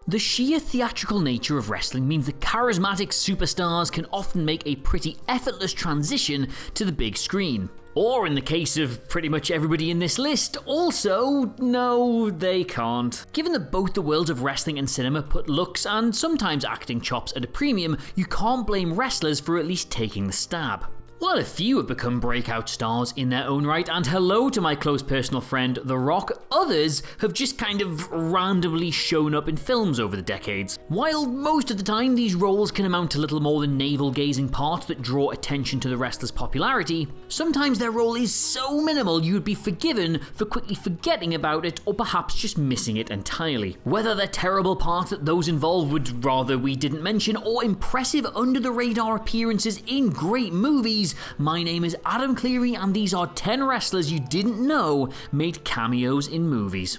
The sheer theatrical nature of wrestling means that charismatic superstars can often make a pretty effortless transition to the big screen. Or in the case of pretty much everybody in this list, also, no, they can't. Given that both the worlds of wrestling and cinema put looks and sometimes acting chops at a premium, you can't blame wrestlers for at least taking the stab. While a few have become breakout stars in their own right, and hello to my close personal friend The Rock, others have just kind of randomly shown up in films over the decades. While most of the time these roles can amount to little more than navel-gazing parts that draw attention to the wrestler's popularity, sometimes their role is so minimal you would be forgiven for quickly forgetting about it or perhaps just missing it entirely. Whether they're terrible parts that those involved would rather we didn't mention, or impressive under-the-radar appearances in great movies, my name is Adam Cleary and these are 10 wrestlers you didn't know made cameos in movies.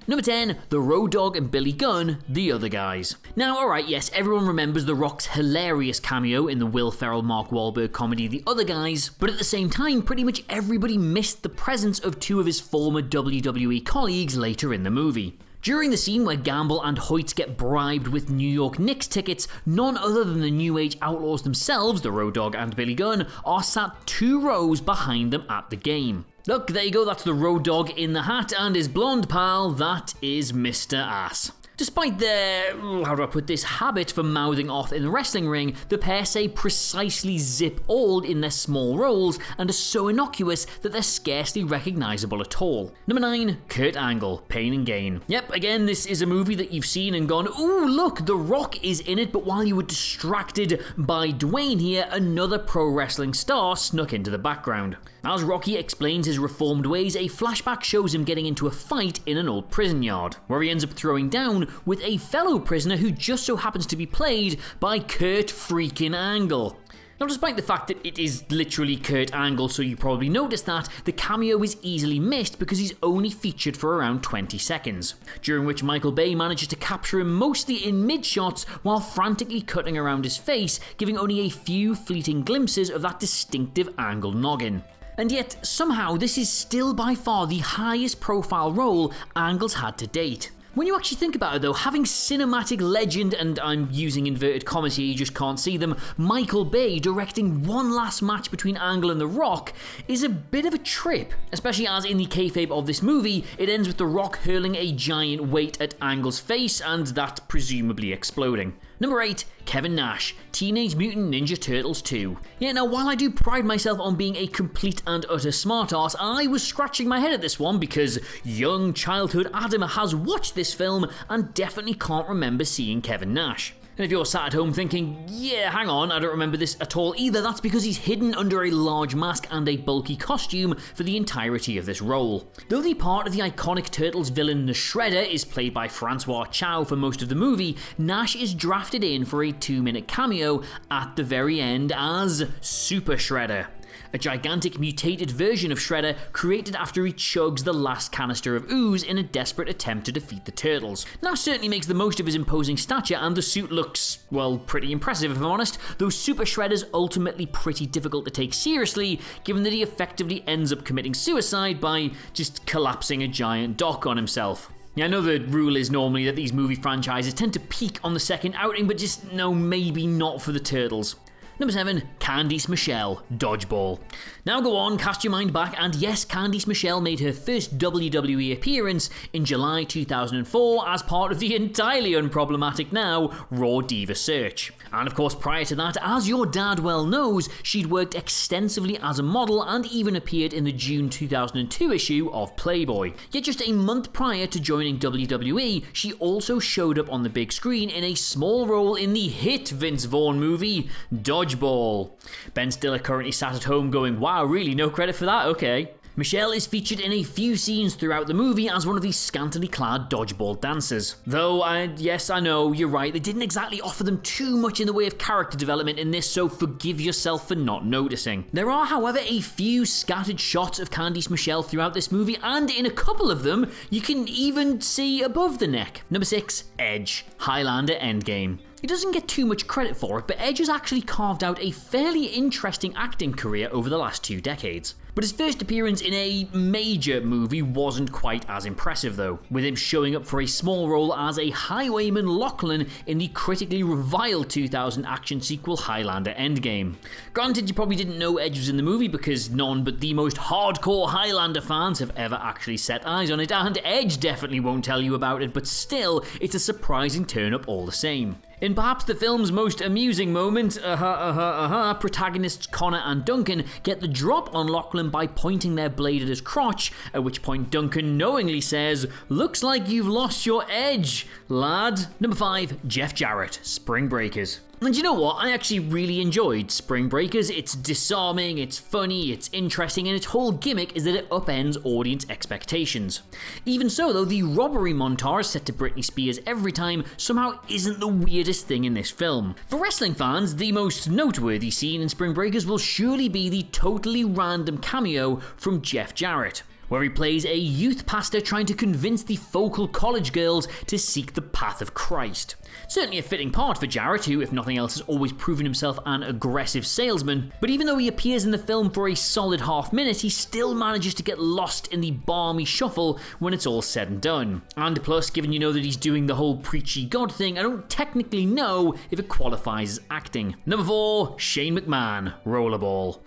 Number 10, the Road Dogg and Billy Gunn, The Other Guys. Now, alright, yes, everyone remembers The Rock's hilarious cameo in the Will Ferrell-Mark Wahlberg comedy The Other Guys, but at the same time, pretty much everybody missed the presence of two of his former WWE colleagues later in the movie. During the scene where Gamble and Hoyt get bribed with New York Knicks tickets, none other than the New Age Outlaws themselves, the Road Dogg and Billy Gunn, are sat 2 rows behind them at the game. Look, there you go, that's the Road Dogg in the hat, and his blonde pal, that is Mr. Ass. Despite their, how do I put this, habit for mouthing off in the wrestling ring, the pair say precisely zip all in their small roles and are so innocuous that they're scarcely recognisable at all. Number 9, Kurt Angle, Pain and Gain. Yep, again, this is a movie that you've seen and gone, ooh, look, The Rock is in it, but while you were distracted by Dwayne here, another pro wrestling star snuck into the background. As Rocky explains his reformed ways, a flashback shows him getting into a fight in an old prison yard, where he ends up throwing down with a fellow prisoner who just so happens to be played by Kurt freaking Angle. Now, despite the fact that it is literally Kurt Angle, so you probably noticed that, the cameo is easily missed because he's only featured for around 20 seconds, during which Michael Bay manages to capture him mostly in mid-shots while frantically cutting around his face, giving only a few fleeting glimpses of that distinctive Angle noggin. And yet, somehow, this is still by far the highest profile role Angle's had to date. When you actually think about it though, having cinematic legend, and I'm using inverted commas here, you just can't see them, Michael Bay directing one last match between Angle and The Rock is a bit of a trip, especially as in the kayfabe of this movie, it ends with The Rock hurling a giant weight at Angle's face and that presumably exploding. Number 8, Kevin Nash, Teenage Mutant Ninja Turtles 2. Yeah, now while I do pride myself on being a complete and utter smartass, I was scratching my head at this one because young childhood Adam has watched this film and definitely can't remember seeing Kevin Nash. And if you're sat at home thinking, yeah, hang on, I don't remember this at all either, that's because he's hidden under a large mask and a bulky costume for the entirety of this role. Though the part of the iconic Turtles villain the Shredder is played by Francois Chow for most of the movie, Nash is drafted in for a 2-minute cameo at the very end as Super Shredder, a gigantic mutated version of Shredder created after he chugs the last canister of ooze in a desperate attempt to defeat the Turtles. Nash certainly makes the most of his imposing stature and the suit looks, well, pretty impressive if I'm honest, though Super Shredder's ultimately pretty difficult to take seriously given that he effectively ends up committing suicide by just collapsing a giant dock on himself. Yeah, I know the rule is normally that these movie franchises tend to peak on the second outing, but just no, maybe not for the Turtles. Number 7, Candice Michelle, Dodgeball. Now go on, cast your mind back, and yes, Candice Michelle made her first WWE appearance in July 2004 as part of the entirely unproblematic now Raw Diva Search. And of course, prior to that, as your dad well knows, she'd worked extensively as a model and even appeared in the June 2002 issue of Playboy. Yet just a month prior to joining WWE, she also showed up on the big screen in a small role in the hit Vince Vaughn movie, Dodgeball. Ben Stiller currently sat at home going, wow, really, no credit for that, okay. Michelle is featured in a few scenes throughout the movie as one of these scantily clad dodgeball dancers. Though, yes, I know, you're right, they didn't exactly offer them too much in the way of character development in this, so forgive yourself for not noticing. There are, however, a few scattered shots of Candice Michelle throughout this movie, and in a couple of them, you can even see above the neck. Number 6, Edge, Highlander Endgame. He doesn't get too much credit for it, but Edge has actually carved out a fairly interesting acting career over the last 2 decades. But his first appearance in a major movie wasn't quite as impressive though, with him showing up for a small role as a highwayman Lachlan in the critically reviled 2000 action sequel Highlander Endgame. Granted, you probably didn't know Edge was in the movie because none but the most hardcore Highlander fans have ever actually set eyes on it, and Edge definitely won't tell you about it, but still, it's a surprising turn up all the same. In perhaps the film's most amusing moment, protagonists Connor and Duncan get the drop on Lachlan by pointing their blade at his crotch, at which point Duncan knowingly says, "Looks like you've lost your edge, lad." Number 5, Jeff Jarrett, Spring Breakers. And you know what? I actually really enjoyed Spring Breakers. It's disarming, it's funny, it's interesting, and its whole gimmick is that it upends audience expectations. Even so though, the robbery montage set to Britney Spears every time somehow isn't the weirdest thing in this film. For wrestling fans, the most noteworthy scene in Spring Breakers will surely be the totally random cameo from Jeff Jarrett, where he plays a youth pastor trying to convince the focal college girls to seek the path of Christ. Certainly a fitting part for Jarrett, who, if nothing else, has always proven himself an aggressive salesman, but even though he appears in the film for a solid half-minute, he still manages to get lost in the balmy shuffle when it's all said and done. And plus, given you know that he's doing the whole preachy God thing, I don't technically know if it qualifies as acting. Number 4, Shane McMahon, Rollerball.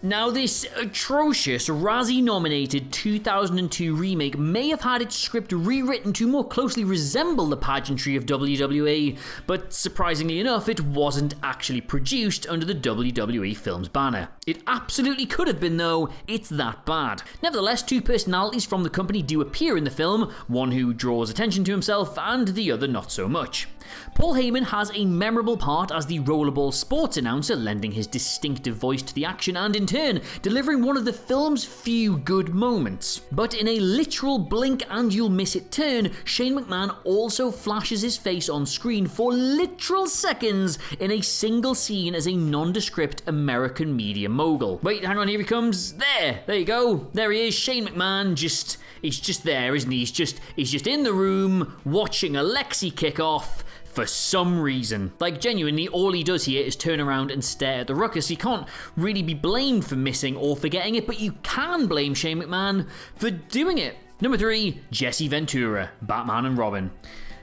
Now, this atrocious Razzie-nominated 2002 remake may have had its script rewritten to more closely resemble the pageantry of WWE, but surprisingly enough, it wasn't actually produced under the WWE Films banner. It absolutely could have been though, it's that bad. Nevertheless, 2 personalities from the company do appear in the film, one who draws attention to himself and the other not so much. Paul Heyman has a memorable part as the Rollerball sports announcer, lending his distinctive voice to the action and in turn delivering one of the film's few good moments. But in a literal blink and you'll miss it turn, Shane McMahon also flashes his face on screen for literal seconds in a single scene as a nondescript American media mogul. Wait, hang on, here he comes. There you go. There he is, Shane McMahon. He's just there, isn't he? He's just in the room watching Alexi kick off. For some reason. Like, genuinely, all he does here is turn around and stare at the ruckus. He can't really be blamed for missing or forgetting it, but you can blame Shane McMahon for doing it. Number 3, Jesse Ventura, Batman and Robin.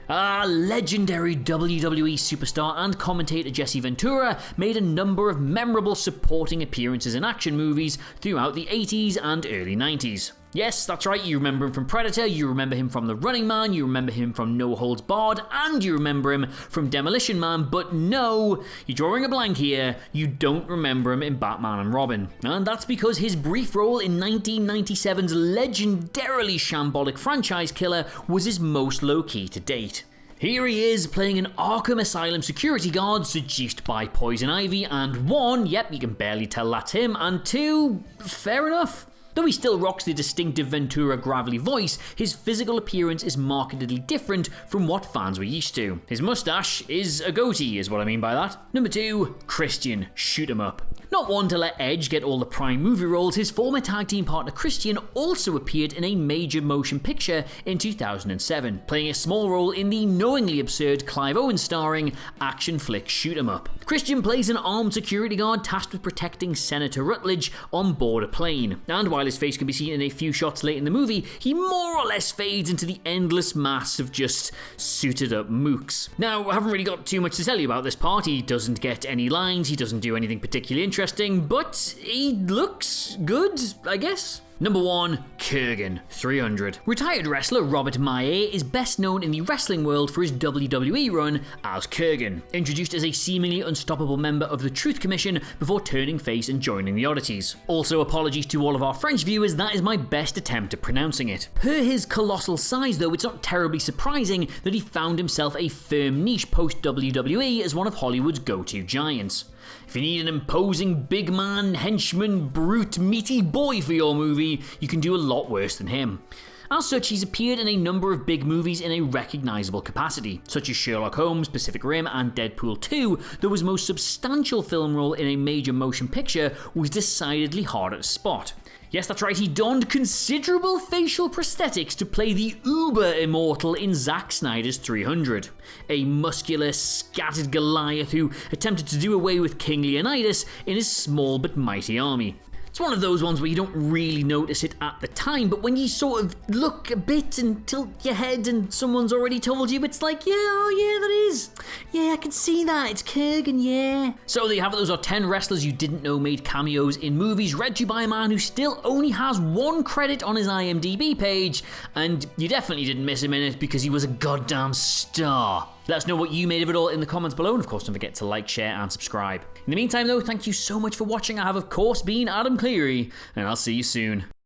Legendary WWE superstar and commentator Jesse Ventura made a number of memorable supporting appearances in action movies throughout the 80s and early 90s. Yes, that's right, you remember him from Predator, you remember him from The Running Man, you remember him from No Holds Barred, and you remember him from Demolition Man, but no, you're drawing a blank here, you don't remember him in Batman and Robin. And that's because his brief role in 1997's legendarily shambolic franchise killer was his most low-key to date. Here he is, playing an Arkham Asylum security guard seduced by Poison Ivy, and 1, yep, you can barely tell that's him, and 2, fair enough. Though he still rocks the distinctive Ventura gravelly voice, his physical appearance is markedly different from what fans were used to. His mustache is a goatee, is what I mean by that. Number 2, Christian, Shoot 'em Up. Not one to let Edge get all the prime movie roles, his former tag team partner Christian also appeared in a major motion picture in 2007, playing a small role in the knowingly absurd Clive Owen starring action flick Shoot 'em Up. Christian plays an armed security guard tasked with protecting Senator Rutledge on board a plane, and while his face can be seen in a few shots late in the movie, he more or less fades into the endless mass of just suited up mooks. Now, I haven't really got too much to tell you about this part. He doesn't get any lines, he doesn't do anything particularly interesting, but he looks good, I guess. Number 1, Kurgan, 300. Retired wrestler Robert Maillet is best known in the wrestling world for his WWE run as Kurgan, introduced as a seemingly unstoppable member of the Truth Commission before turning face and joining the Oddities. Also, apologies to all of our French viewers, that is my best attempt at pronouncing it. Per his colossal size though, it's not terribly surprising that he found himself a firm niche post-WWE as one of Hollywood's go-to giants. If you need an imposing big man, henchman, brute, meaty boy for your movie, you can do a lot worse than him. As such, he's appeared in a number of big movies in a recognisable capacity, such as Sherlock Holmes, Pacific Rim, and Deadpool 2, though his most substantial film role in a major motion picture was decidedly harder to spot. Yes, that's right, he donned considerable facial prosthetics to play the uber immortal in Zack Snyder's 300. A muscular, scattered Goliath who attempted to do away with King Leonidas in his small but mighty army. It's one of those ones where you don't really notice it at the time, but when you sort of look a bit and tilt your head and someone's already told you, it's like, yeah, oh yeah, that is. Yeah, I can see that. It's Kurgan, yeah. So there you have it. Those are 10 wrestlers you didn't know made cameos in movies, read to you by a man who still only has 1 credit on his IMDb page, and you definitely didn't miss him in it because he was a goddamn star. Let us know what you made of it all in the comments below, and of course don't forget to like, share and subscribe. In the meantime though, thank you so much for watching. I have of course been Adam Cleary, and I'll see you soon.